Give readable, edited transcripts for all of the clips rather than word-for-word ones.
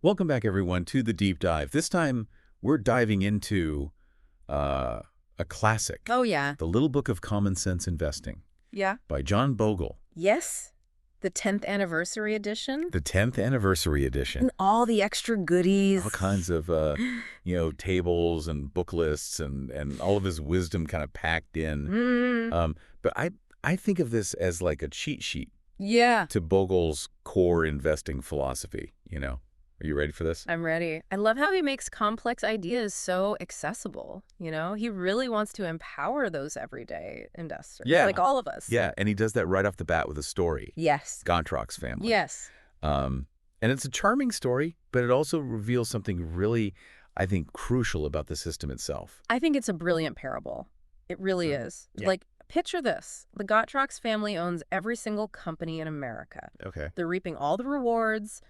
Welcome back, everyone, to the deep dive. This time, we're diving into a classic, Oh, yeah. The Little Book of Common Sense Investing Yeah. by John Bogle, Yes. The 10th anniversary edition. the 10th anniversary edition. And all the extra goodies. All kinds of, tables and book lists and all of his wisdom kind of packed in. But I think of this as like a cheat sheet Yeah. to Bogle's core investing philosophy, Are you ready for this? I'm ready. I love how he makes complex ideas so accessible. He really wants to empower those everyday investors. Yeah. Like all of us. Yeah, and he does that right off the bat with a story. Yes. Gontroc's family. Yes. And it's a charming story, but it also reveals something really, I think, crucial about the system itself. I think it's a brilliant parable. It really is. Yeah. Like, picture this. The Gottschalk's family owns every single company in America. Okay. They're reaping all the rewards,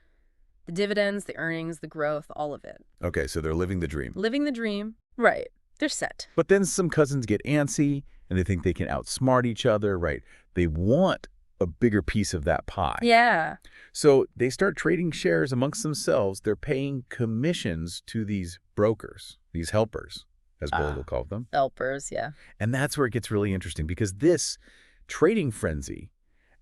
the dividends, the earnings, the growth, all of it. Okay, so they're living the dream. Living the dream. Right. They're set. But then some cousins get antsy, and they think they can outsmart each other, right? They want a bigger piece of that pie. Yeah. So they start trading shares amongst themselves. They're paying commissions to these brokers, these helpers, as Bogle called them. Helpers, yeah. And that's where it gets really interesting, because this trading frenzy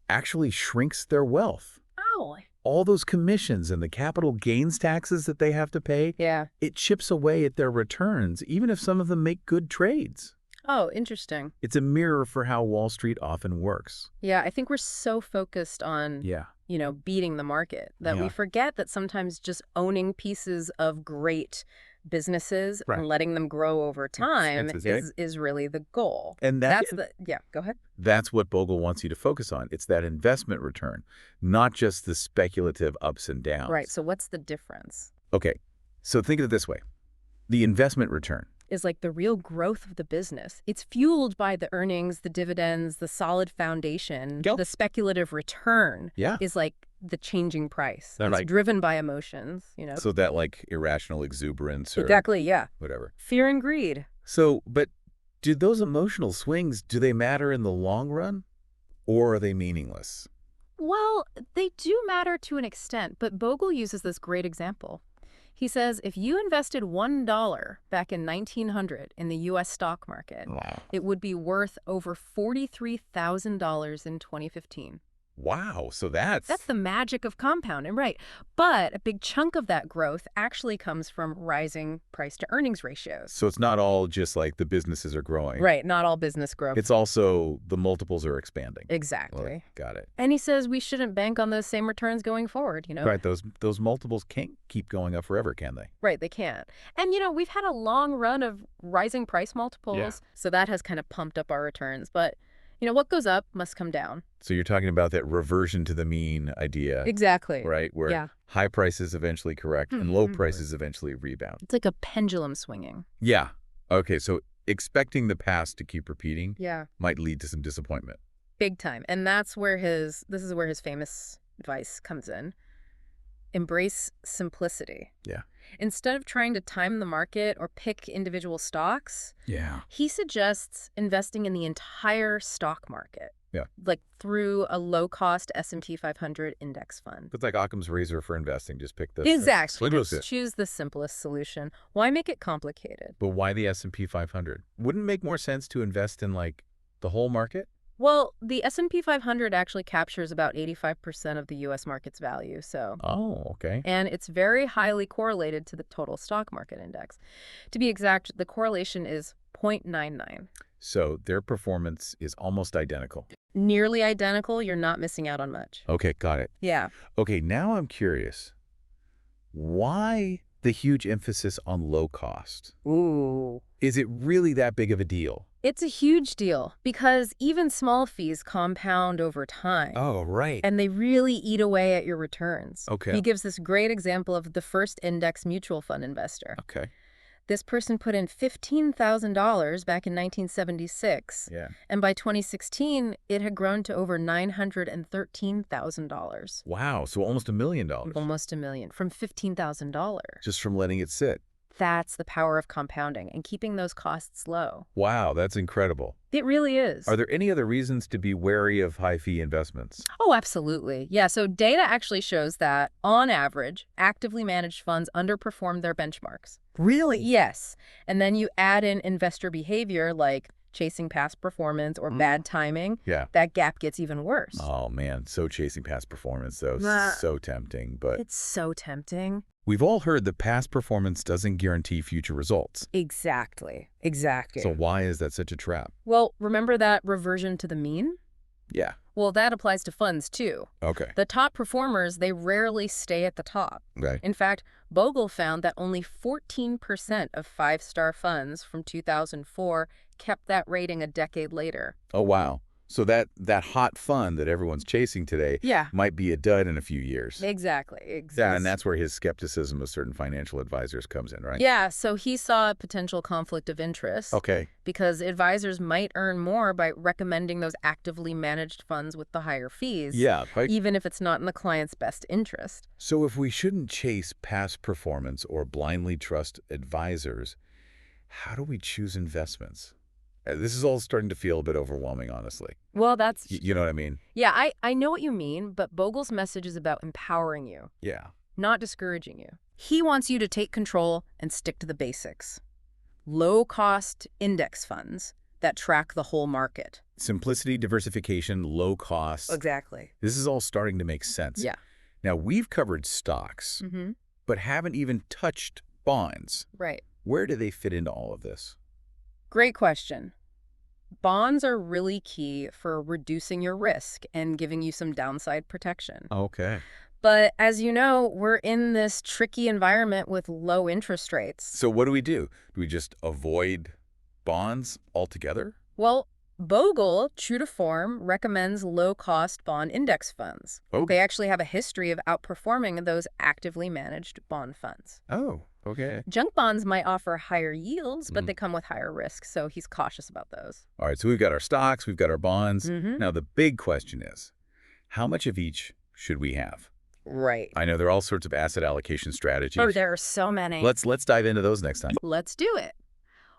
actually shrinks their wealth. Oh. All those commissions and the capital gains taxes that they have to pay, Yeah. it chips away at their returns, even if some of them make good trades. Oh, interesting. It's a mirror for how Wall Street often works. Yeah, I think we're so focused on, Yeah. beating the market that we Yeah. forget that sometimes just owning pieces of great businesses Right. and letting them grow over time That's is really the goal. And Go ahead. that's what Bogle wants you to focus on. It's that investment return, not just the speculative ups and downs. Right, so what's the difference? Okay, so think of it this way. The investment return. Is like the real growth of the business. It's fueled by the earnings, the dividends, the solid foundation. Yep. The speculative return Yeah. is like the changing price. That's It's right. driven by emotions, So that like irrational exuberance or Exactly, yeah. whatever. Fear and greed. So, but do those emotional swings, do they matter in the long run, or are they meaningless? Well, they do matter to an extent, but Bogle uses this great example. He says if you invested $1 back in 1900 in the U.S. stock market, Wow. it would be worth over $43,000 in 2015. Wow, so that's That's the magic of compounding, right? But a big chunk of that growth actually comes from rising price-to-earnings ratios. so it's not all just like the businesses are growing. Right, not all business growth. It's also the multiples are expanding. Exactly. Got it. And he says we shouldn't bank on those same returns going forward, Right, those multiples can't keep going up forever, can they? Right, they can't. And, we've had a long run of rising price multiples, Yeah. so that has kind of pumped up our returns. But, what goes up must come down. So you're talking about that reversion to the mean idea, Exactly. right? Where Yeah. high prices eventually correct and low prices eventually rebound. It's like a pendulum swinging. Yeah. Okay, so expecting the past to keep repeating Yeah. might lead to some disappointment. Big time. And this is where his famous advice comes in. Embrace simplicity. Yeah. Instead of trying to time the market or pick individual stocks, Yeah. he suggests investing in the entire stock market. Yeah. Like through a low-cost S&P 500 index fund. It's like Occam's razor for investing. Just pick the Exactly. simplest. Just choose the simplest solution. Why make it complicated? But why the S&P 500? Wouldn't it make more sense to invest in like the whole market? Well, the S&P 500 actually captures about 85% of the U.S. market's value, so... Oh, okay. And it's very highly correlated to the total stock market index. To be exact, the correlation is 0.99. So their performance is almost identical. Nearly identical, you're not missing out on much. Okay, got it. Yeah. Okay, now I'm curious. Why the huge emphasis on low cost? Ooh. Is it really that big of a deal? It's a huge deal because even small fees compound over time. Oh, right. And they really eat away at your returns. Okay. He gives this great example of the first index mutual fund investor. Okay. This person put in $15,000 back in 1976. Yeah. And by 2016, it had grown to over $913,000. Wow, so almost $1 million. Almost $1 million from $15,000. Just from letting it sit. That's the power of compounding and keeping those costs low. Wow, that's incredible. It really is. Are there any other reasons to be wary of high-fee investments? Oh, absolutely. Yeah, so data actually shows that, on average, actively managed funds underperform their benchmarks. Really? Yes. And then you add in investor behavior like chasing past performance or bad timing, Yeah. that gap gets even worse. Oh, man, so chasing past performance, though. Nah. So tempting, but It's so tempting. we've all heard that past performance doesn't guarantee future results. Exactly. So why is that such a trap? Well, remember that reversion to the mean? Yeah. Well, that applies to funds, too. Okay. The top performers, they rarely stay at the top. Okay. In fact, Bogle found that only 14% of five-star funds from 2004 kept that rating a decade later. Oh, wow. So that hot fund that everyone's chasing today Yeah. might be a dud in a few years. Exactly. Yeah, and that's where his skepticism of certain financial advisors comes in, right? Yeah, so he saw a potential conflict of interest. Okay. Because advisors might earn more by recommending those actively managed funds with the higher fees. Yeah. Right. Even if it's not in the client's best interest. So if we shouldn't chase past performance or blindly trust advisors, how do we choose investments? This is all starting to feel a bit overwhelming, honestly. Well, that's... You know what I mean? Yeah, I know what you mean, but Bogle's message is about empowering you, Yeah. not discouraging you. He wants you to take control and stick to the basics. Low-cost index funds that track the whole market. Simplicity, diversification, low cost. Exactly. This is all starting to make sense. Yeah. Now, we've covered stocks, but haven't even touched bonds. Right. Where do they fit into all of this? Great question. Bonds are really key for reducing your risk and giving you some downside protection. Okay. But as you know, we're in this tricky environment with low interest rates. So what do? Do we just avoid bonds altogether? Well, Bogle, true to form, recommends low-cost bond index funds. Oh. They actually have a history of outperforming those actively managed bond funds. Oh, okay. Junk bonds might offer higher yields, but they come with higher risk, so he's cautious about those. All right, so we've got our stocks, we've got our bonds. Mm-hmm. Now, the big question is, how much of each should we have? Right. I know there are all sorts of asset allocation strategies. Oh, there are so many. Let's dive into those next time. Let's do it.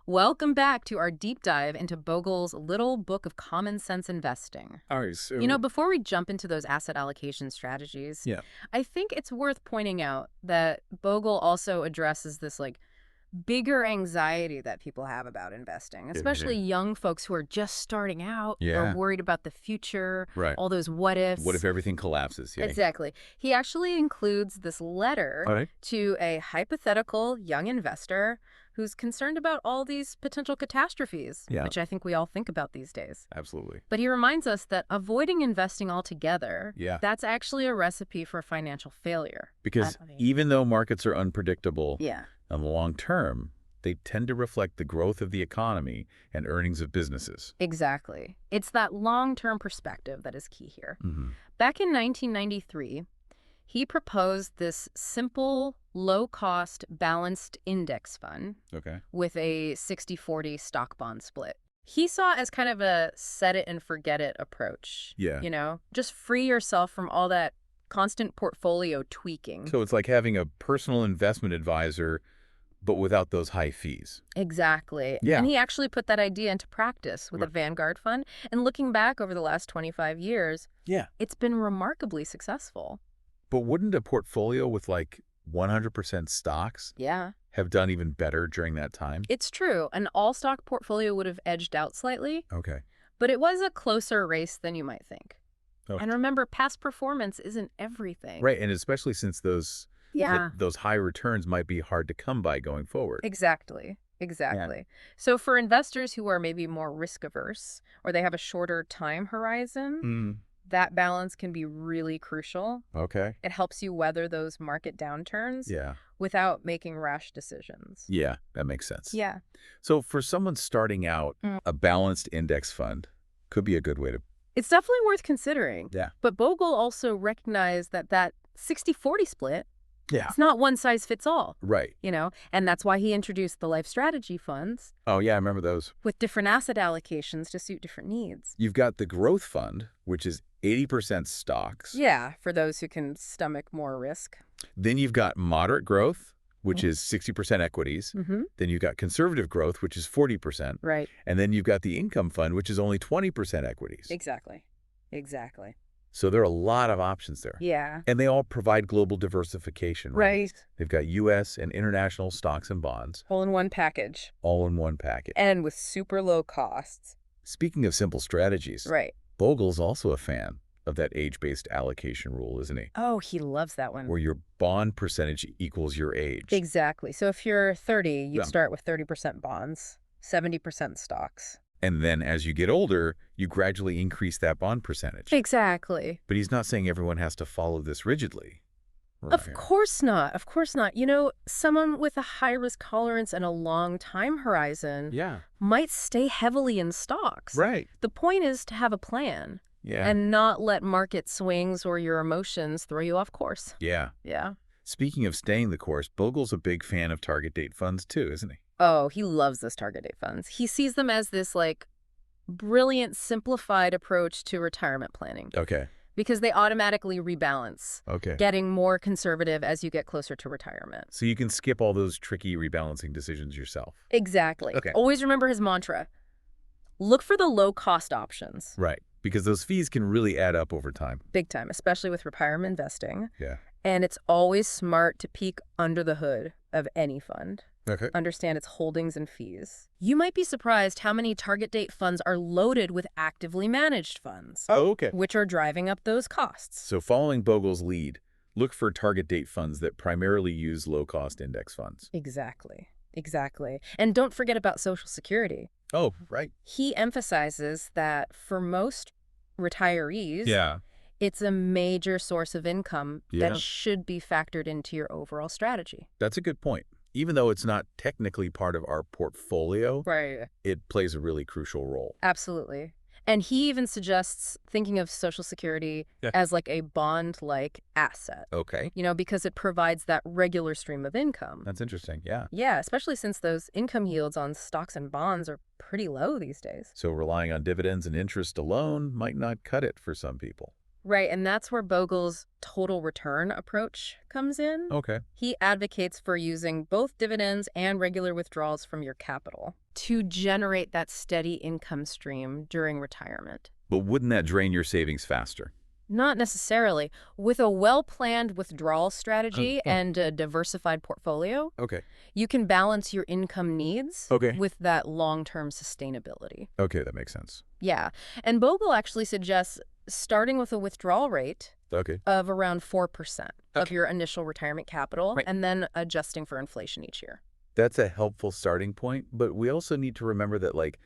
Welcome back to our deep dive into Bogle's Little Book of Common Sense Investing. All right, so... You know, before we jump into those asset allocation strategies, Yeah. I think it's worth pointing out that Bogle also addresses this, like, bigger anxiety that people have about investing, especially young folks who are just starting out or worried about the future, Right. all those what-ifs. What if everything collapses? Yeah. Exactly. He actually includes this letter to a hypothetical young investor who's concerned about all these potential catastrophes, which I think we all think about these days. Absolutely. But he reminds us that avoiding investing altogether, that's actually a recipe for financial failure. Because even though markets are unpredictable Yeah. in the long term, they tend to reflect the growth of the economy and earnings of businesses. Exactly. It's that long-term perspective that is key here. Mm-hmm. Back in 1993, he proposed this simple, low-cost, balanced index fund with a 60-40 stock-bond split. He saw it as kind of a set-it-and-forget-it approach. Yeah. You know, just free yourself from all that constant portfolio tweaking. So it's like having a personal investment advisor, but without those high fees. Exactly. Yeah. And he actually put that idea into practice with a Vanguard fund. And looking back over the last 25 years, it's been remarkably successful. But wouldn't a portfolio with like 100% stocks have done even better during that time? It's true. An all-stock portfolio would have edged out slightly. Okay. But it was a closer race than you might think. Okay. And remember, past performance isn't everything. Right, and especially since those high returns might be hard to come by going forward. Exactly. So for investors who are maybe more risk-averse or they have a shorter time horizon, that balance can be really crucial. Okay. It helps you weather those market downturns without making rash decisions. Yeah, that makes sense. Yeah. So for someone starting out, a balanced index fund could be a good way to... It's definitely worth considering. Yeah. But Bogle also recognized that 60-40 split, it's not one size fits all. Right. You know, and that's why he introduced the life strategy funds. Oh, yeah, I remember those. With different asset allocations to suit different needs. You've got the growth fund, which is 80% stocks. Yeah, for those who can stomach more risk. Then you've got moderate growth, which is 60% equities. Then you've got conservative growth, which is 40%. Right. And then you've got the income fund, which is only 20% equities. Exactly. Exactly. So there are a lot of options there. Yeah. And they all provide global diversification, right? Right. They've got U.S. and international stocks and bonds. All in one package. All in one package. And with super low costs. Speaking of simple strategies, right. Bogle's also a fan of that age-based allocation rule, isn't he? Oh, he loves that one. Where your bond percentage equals your age. Exactly. So if you're 30, you'd start with 30% bonds, 70% stocks. And then as you get older, you gradually increase that bond percentage. Exactly. But he's not saying everyone has to follow this rigidly. Right. Of course not. Of course not. You know, someone with a high-risk tolerance and a long time horizon might stay heavily in stocks. Right. The point is to have a plan. Yeah. And not let market swings or your emotions throw you off course. Yeah. Yeah. Speaking of staying the course, Bogle's a big fan of target date funds too, isn't he? Oh, he loves those target date funds. He sees them as this, like, brilliant, simplified approach to retirement planning. Okay. Because they automatically rebalance. Okay. Getting more conservative as you get closer to retirement. So you can skip all those tricky rebalancing decisions yourself. Exactly. Okay. Always remember his mantra. Look for the low-cost options. Right. Because those fees can really add up over time. Big time, especially with retirement investing. Yeah. And it's always smart to peek under the hood of any fund. Okay. Understand its holdings and fees. You might be surprised how many target date funds are loaded with actively managed funds. Oh, okay. Which are driving up those costs. So following Bogle's lead, look for target date funds that primarily use low-cost index funds. Exactly. Exactly. And don't forget about Social Security. Oh, right. He emphasizes that for most retirees, it's a major source of income that should be factored into your overall strategy. That's a good point. Even though it's not technically part of our portfolio, it plays a really crucial role. Absolutely. And he even suggests thinking of Social Security as like a bond-like asset. Okay. You know, because it provides that regular stream of income. That's interesting, yeah. Yeah, especially since those income yields on stocks and bonds are pretty low these days. So relying on dividends and interest alone might not cut it for some people. Right, and that's where Bogle's total return approach comes in. Okay. He advocates for using both dividends and regular withdrawals from your capital to generate that steady income stream during retirement. But wouldn't that drain your savings faster? Not necessarily. With a well-planned withdrawal strategy and a diversified portfolio, you can balance your income needs with that long-term sustainability. Okay, that makes sense. Yeah, and Bogle actually suggests starting with a withdrawal rate of around 4% of your initial retirement capital and then adjusting for inflation each year. That's a helpful starting point, but we also need to remember that, like,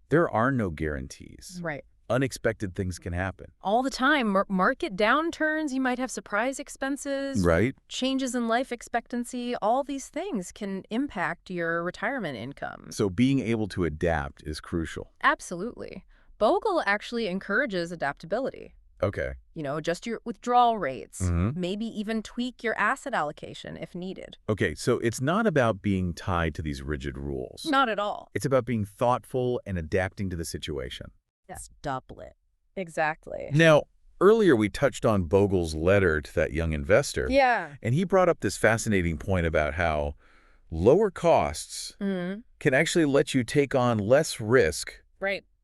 there are no guarantees. Right. Unexpected things can happen. All the time. Market downturns, you might have surprise expenses. Right. Changes in life expectancy, all these things can impact your retirement income. So being able to adapt is crucial. Absolutely. Bogle actually encourages adaptability. Okay. You know, adjust your withdrawal rates, maybe even tweak your asset allocation if needed. Okay, so it's not about being tied to these rigid rules. Not at all. It's about being thoughtful and adapting to the situation. That's doublet. Exactly. Now, earlier we touched on Bogle's letter to that young investor. Yeah. And he brought up this fascinating point about how lower costs can actually let you take on less risk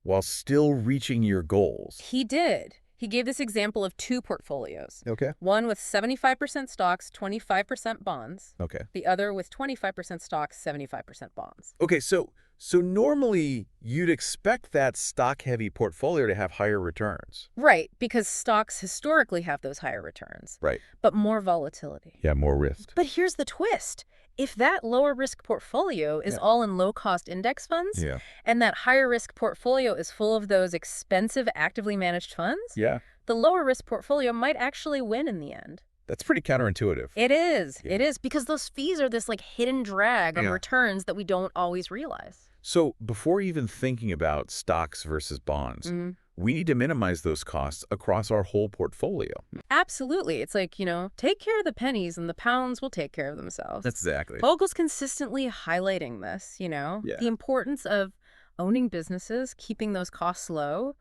while still reaching your goals. He did. He gave this example of two portfolios. Okay. One with 75% stocks, 25% bonds. Okay. The other with 25% stocks, 75% bonds. Okay, so normally you'd expect that stock-heavy portfolio to have higher returns. Right, because stocks historically have those higher returns. Right. But more volatility. Yeah, more risk. But here's the twist. If that lower risk portfolio is all in low-cost index funds, and that higher risk portfolio is full of those expensive actively managed funds, the lower risk portfolio might actually win in the end. That's pretty counterintuitive. It is. It is, because those fees are this like hidden drag on returns that we don't always realize. So before even thinking about stocks versus bonds, we need to minimize those costs across our whole portfolio. Absolutely. It's like, you know, take care of the pennies and the pounds will take care of themselves. That's exactly. Bogle's consistently highlighting this, you know, the importance of owning businesses, keeping those costs low,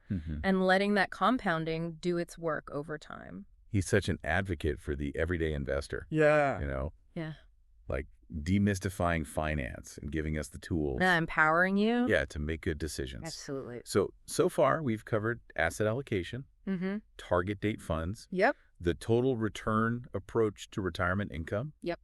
and letting that compounding do its work over time. He's such an advocate for the everyday investor. Yeah. You know? Yeah. Like, demystifying finance and giving us the tools. Empowering you? Yeah, to make good decisions. Absolutely. So far, we've covered asset allocation, target date funds, Yep. the total return approach to retirement income. Yep.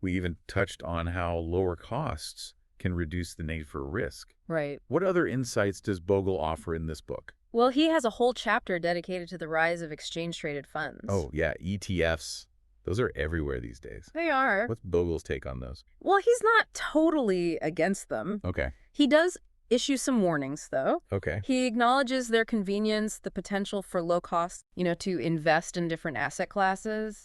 We even touched on how lower costs can reduce the need for risk. Right. What other insights does Bogle offer in this book? Well, he has a whole chapter dedicated to the rise of exchange-traded funds. Oh, yeah, ETFs. Those are everywhere these days. They are. What's Bogle's take on those? Well, he's not totally against them. Okay. He does issue some warnings, though. Okay. He acknowledges their convenience, the potential for low cost, to invest in different asset classes.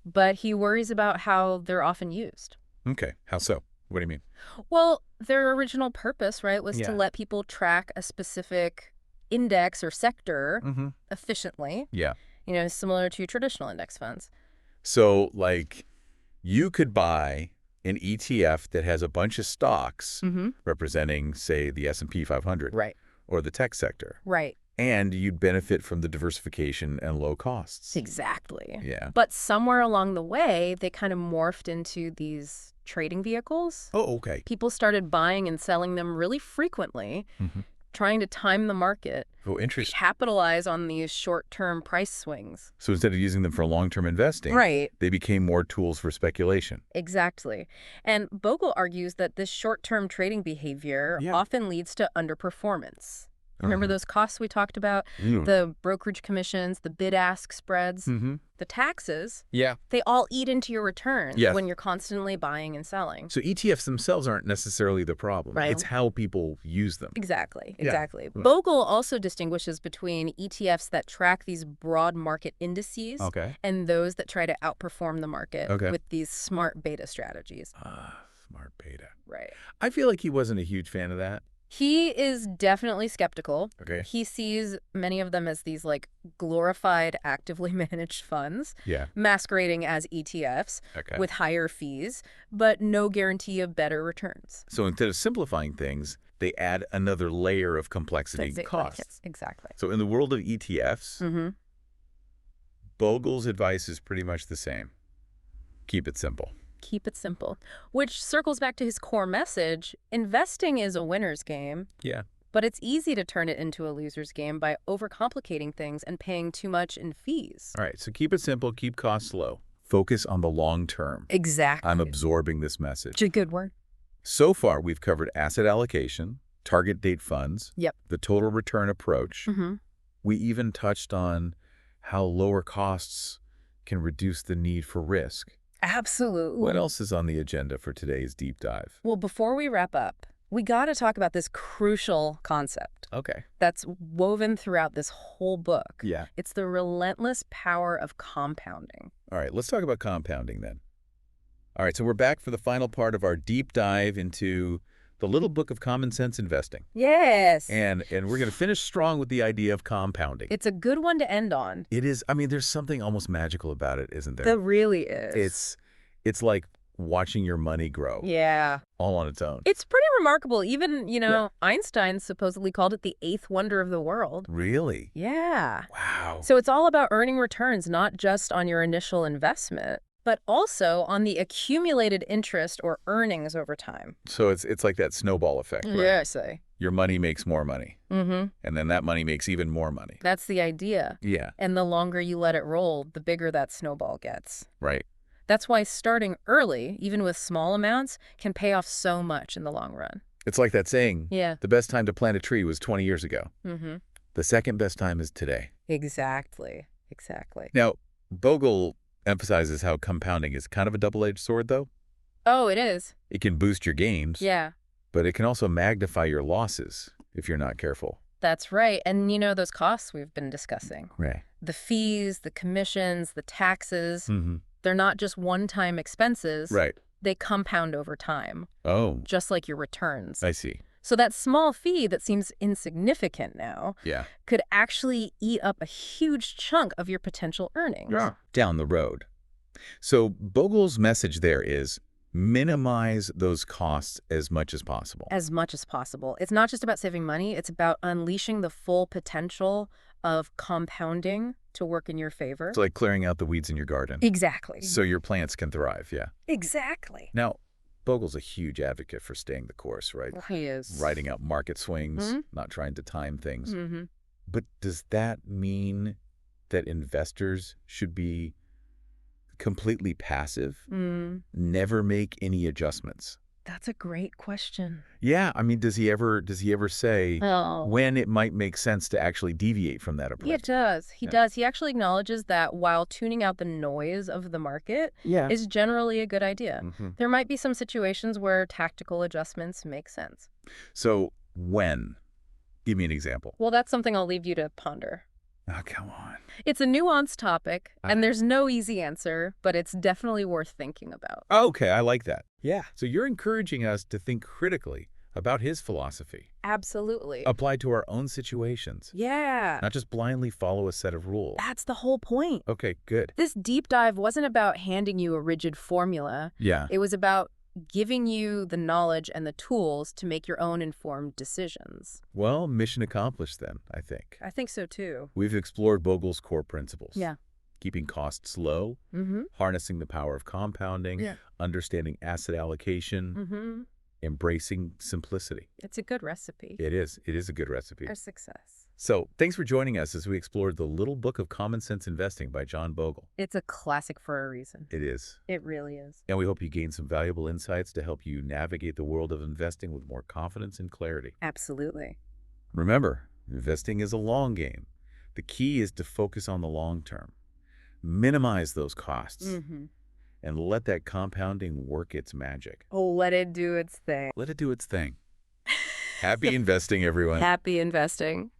But he worries about how they're often used. Okay. How so? What do you mean? Well, their original purpose, right, was to let people track a specific index or sector efficiently. Yeah. Similar to traditional index funds. So, like, you could buy an ETF that has a bunch of stocks representing, say, the S&P 500. Right. Or the tech sector. Right. And you'd benefit from the diversification and low costs. Exactly. Yeah. But somewhere along the way, they kind of morphed into these trading vehicles. Oh, okay. People started buying and selling them really frequently, trying to time the market. Oh, interesting. Capitalize on these short-term price swings. So instead of using them for long-term investing, right, they became more tools for speculation. Exactly. And Bogle argues that this short-term trading behavior often leads to underperformance. Remember those costs we talked about? The brokerage commissions, the bid-ask spreads, the taxes? Yeah. They all eat into your returns when you're constantly buying and selling. So ETFs themselves aren't necessarily the problem. Right. It's how people use them. Exactly. Yeah. Exactly. Bogle also distinguishes between ETFs that track these broad market indices and those that try to outperform the market with these smart beta strategies. Smart beta. Right. I feel like he wasn't a huge fan of that. He is definitely skeptical. Okay. He sees many of them as these glorified, actively managed funds, masquerading as ETFs with higher fees, but no guarantee of better returns. So instead of simplifying things, they add another layer of complexity and cost. Yes, exactly. So in the world of ETFs, Bogle's advice is pretty much the same. Keep it simple. Keep it simple, which circles back to his core message. Investing is a winner's game. Yeah. But it's easy to turn it into a loser's game by overcomplicating things and paying too much in fees. All right, so keep it simple, keep costs low. Focus on the long term. Exactly. I'm absorbing this message. It's a good word. So far, we've covered asset allocation, target date funds, the total return approach. We even touched on how lower costs can reduce the need for risk. Absolutely. What else is on the agenda for today's deep dive? Well, before we wrap up, we got to talk about this crucial concept. Okay. That's woven throughout this whole book. Yeah. It's the relentless power of compounding. All right, let's talk about compounding then. All right, so we're back for the final part of our deep dive into the little book of common sense investing. Yes. And we're going to finish strong with the idea of compounding. It's a good one to end on. It is. I mean, there's something almost magical about it, isn't there? There really is. It's like watching your money grow. Yeah. All on its own. It's pretty remarkable. Even, Einstein supposedly called it the eighth wonder of the world. Really? Yeah. Wow. So it's all about earning returns, not just on your initial investment, but also on the accumulated interest or earnings over time. So it's like that snowball effect, right? Yeah, I say. Your money makes more money. And then that money makes even more money. That's the idea. Yeah. And the longer you let it roll, the bigger that snowball gets. Right. That's why starting early, even with small amounts, can pay off so much in the long run. It's like that saying, the best time to plant a tree was 20 years ago. The second best time is today. Exactly. Exactly. Now, Bogle emphasizes how compounding is kind of a double-edged sword, though. Oh, it is. It can boost your gains. Yeah. But it can also magnify your losses if you're not careful. That's right. And those costs we've been discussing. Right. The fees, the commissions, the taxes, they're not just one-time expenses. Right. They compound over time. Oh. Just like your returns. I see. So that small fee that seems insignificant now could actually eat up a huge chunk of your potential earnings. Yeah. Down the road. So Bogle's message there is minimize those costs as much as possible. As much as possible. It's not just about saving money. It's about unleashing the full potential of compounding to work in your favor. It's like clearing out the weeds in your garden. Exactly. So your plants can thrive, yeah. Exactly. Now, Bogle's a huge advocate for staying the course, right? He is. Riding out market swings, not trying to time things. But does that mean that investors should be completely passive, never make any adjustments? That's a great question. Yeah, I mean, does he ever say when it might make sense to actually deviate from that approach? Yeah, it does. He does. He actually acknowledges that while tuning out the noise of the market is generally a good idea. There might be some situations where tactical adjustments make sense. So when? Give me an example. Well, that's something I'll leave you to ponder. Oh, come on. It's a nuanced topic, and there's no easy answer, but it's definitely worth thinking about. Okay, I like that. Yeah. So you're encouraging us to think critically about his philosophy. Absolutely. Applied to our own situations. Yeah. Not just blindly follow a set of rules. That's the whole point. Okay, good. This deep dive wasn't about handing you a rigid formula. Yeah. It was about giving you the knowledge and the tools to make your own informed decisions. Well, mission accomplished then, I think. I think so too. We've explored Bogle's core principles. Yeah. Keeping costs low, harnessing the power of compounding, understanding asset allocation, embracing simplicity. It's a good recipe. It is. It is a good recipe. For success. So thanks for joining us as we explored The Little Book of Common Sense Investing by John Bogle. It's a classic for a reason. It is. It really is. And we hope you gained some valuable insights to help you navigate the world of investing with more confidence and clarity. Absolutely. Remember, investing is a long game. The key is to focus on the long term. Minimize those costs. And let that compounding work its magic. Oh, let it do its thing. Let it do its thing. Happy investing, everyone. Happy investing.